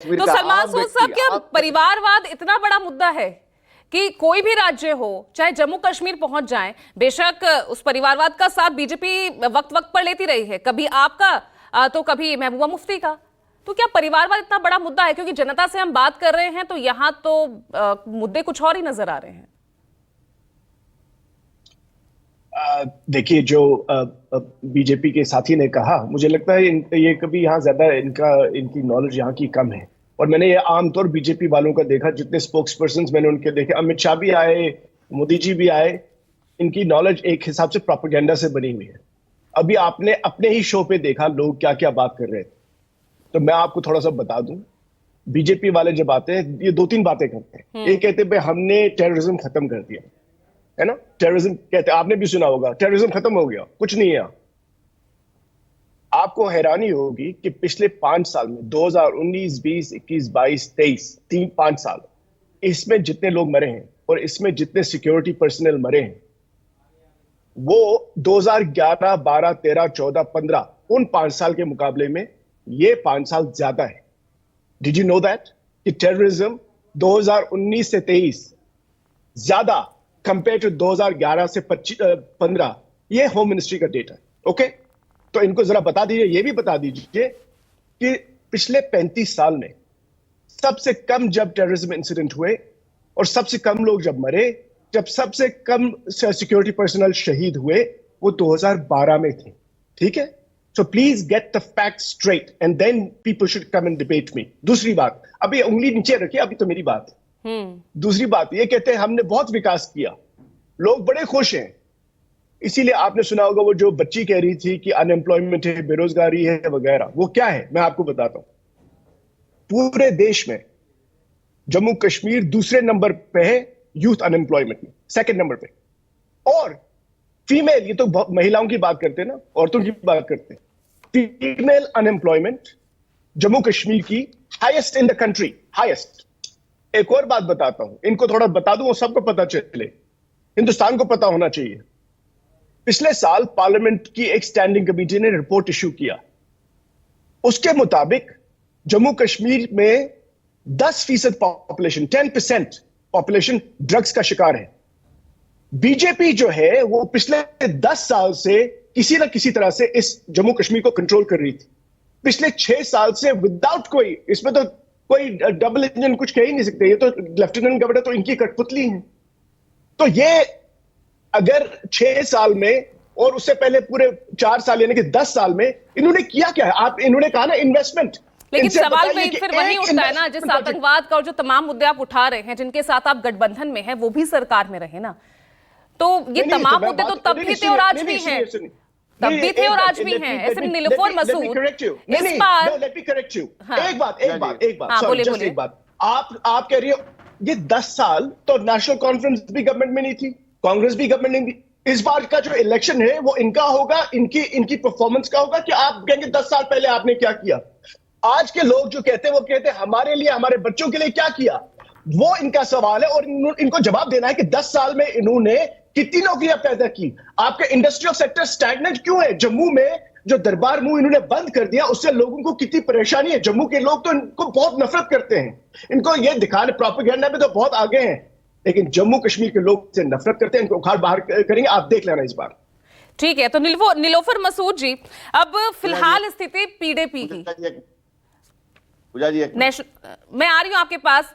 तो सलमान सूद साहब, क्या परिवारवाद इतना बड़ा मुद्दा है कि कोई भी राज्य हो, चाहे जम्मू कश्मीर पहुंच जाए, बेशक उस परिवारवाद का साथ बीजेपी वक्त वक्त पर लेती रही है, कभी आपका तो कभी महबूबा मुफ्ती का। तो क्या परिवारवाद इतना बड़ा मुद्दा है? क्योंकि जनता से हम बात कर रहे हैं तो यहां तो मुद्दे कुछ और ही नजर आ रहे हैं। देखिए, जो बीजेपी के साथी ने कहा, मुझे लगता है ये कभी यहाँ ज्यादा इनकी नॉलेज यहाँ की कम है। और मैंने ये आमतौर बीजेपी वालों का देखा, जितने स्पोक्स पर्सन मैंने उनके देखे, अमित शाह भी आए, मोदी जी भी आए, इनकी नॉलेज एक हिसाब से प्रोपेगेंडा से बनी हुई है। अभी आपने अपने ही शो पे देखा लोग क्या क्या बात कर रहे थे, तो मैं आपको थोड़ा सा बता दूं। बीजेपी वाले जब आते हैं, ये दो तीन बातें करते हैं। एक कहते हैं हमने टेररिज्म खत्म कर दिया, है ना। टेररिज्म कहते हैं, आपने भी सुना होगा, टेररिज्म खत्म हो गया, कुछ नहीं है। आपको हैरानी होगी कि पिछले 5 साल में 2019, 20, 21, 22, 23, 5 साल, इसमें जितने लोग मरे हैं और इसमें जितने सिक्योरिटी पर्सनल मरे हैं, वो 2011, 12, 13, 14, 15 उन 5 साल के मुकाबले में ये 5 साल ज्यादा है। डिड यू नो दैट कि टेररिज्म 2019 से 23 ज्यादा कंपेयर टू 2011 से 15, ये होम मिनिस्ट्री का डेटा है। ओके, तो इनको जरा बता दीजिए, ये भी बता दीजिए कि पिछले 35 साल में सबसे कम जब टेररिज्म इंसिडेंट हुए और सबसे कम लोग जब मरे, जब सबसे कम सिक्योरिटी पर्सनल शहीद हुए, वो 2012 में थे। ठीक है, so please get the fact straight and then people should come and debate me. दूसरी बात, अभी उंगली नीचे रखिए, अभी तो मेरी बात है। दूसरी बात, ये कहते हैं हमने बहुत विकास किया, लोग बड़े खुश हैं। इसीलिए आपने सुना होगा वो जो बच्ची कह रही थी कि अनएम्प्लॉयमेंट है, बेरोजगारी है वगैरह, वो क्या है मैं आपको बताता हूं। पूरे देश में जम्मू कश्मीर दूसरे नंबर पे है यूथ अनएम्प्लॉयमेंट में, सेकंड नंबर पे। और फीमेल, ये तो महिलाओं की बात करते हैं ना, औरतों की बात करते हैं, फीमेल अनएम्प्लॉयमेंट जम्मू कश्मीर की highest in the country, highest. एक और बात बताता हूं, इनको थोड़ा बता दूं, वो सबको पता चले, हिंदुस्तान को पता होना चाहिए। पिछले साल पार्लियामेंट की एक स्टैंडिंग कमेटी ने रिपोर्ट इश्यू किया, उसके मुताबिक जम्मू कश्मीर में 10% पॉपुलेशन, 10% पॉपुलेशन ड्रग्स का शिकार है। बीजेपी जो है वो पिछले 10 साल से किसी ना किसी तरह से इस जम्मू कश्मीर को कंट्रोल कर रही थी। पिछले 6 साल से विदाउट कोई, इसमें तो कोई डबल इंजन कुछ कह ही नहीं सकते, ये तो लेफ्टिनेंट गवर्नर तो इनकी कठपुतली है। तो ये अगर 6 साल में और उससे पहले पूरे 4 साल यानी कि 10 साल में इन्होंने किया क्या है? आप इन्होंने कहा ना इन्वेस्टमेंट, लेकिन सवाल फिर वही उठता है ना, जिस आतंकवाद का और जो तमाम मुद्दे आप उठा रहे हैं, जिनके साथ आप गठबंधन में हैं, वो भी सरकार में रहे ना। तो ये तमाम मुद्दे तो तब भी थे और आज भी हैं, तब भी थे और आज भी हैं। ऐसे नीलोफर मसूद इस बार, लेट मी करेक्ट यू, एक बात, आप कह रही हो ये 10 साल तो नेशनल कॉन्फ्रेंस भी गवर्नमेंट में नहीं थी, कांग्रेस भी गवर्नमेंट में थी। इस बार का जो इलेक्शन है वो इनका होगा, इनकी परफॉर्मेंस का होगा कि आप कहेंगे 10 साल पहले आपने क्या किया। आज के लोग जो कहते हैं वो कहते हैं हमारे लिए, हमारे बच्चों के लिए क्या किया, वो इनका सवाल है। और इनको जवाब देना है कि 10 साल में इन्होंने कितनी नौकरियां पैदा की। आपका इंडस्ट्रियल सेक्टर स्टैग्नेंट क्यों है? जम्मू में जो दरबार मुंह इन्होंने बंद कर दिया, उससे लोगों को कितनी परेशानी है। जम्मू के लोग तो इनको बहुत नफरत करते हैं, इनको ये दिखाने प्रोपेगेंडा में तो बहुत आगे हैं, लेकिन जम्मू कश्मीर के लोग से नफरत करते हैं, इनको उखाड़ बाहर करेंगे, आप देख लेना इस बार। ठीक है, तो नीलोफर मसूद जी, अब फिलहाल स्थिति पीडीपी की, मैं आ रही हूं आपके पास।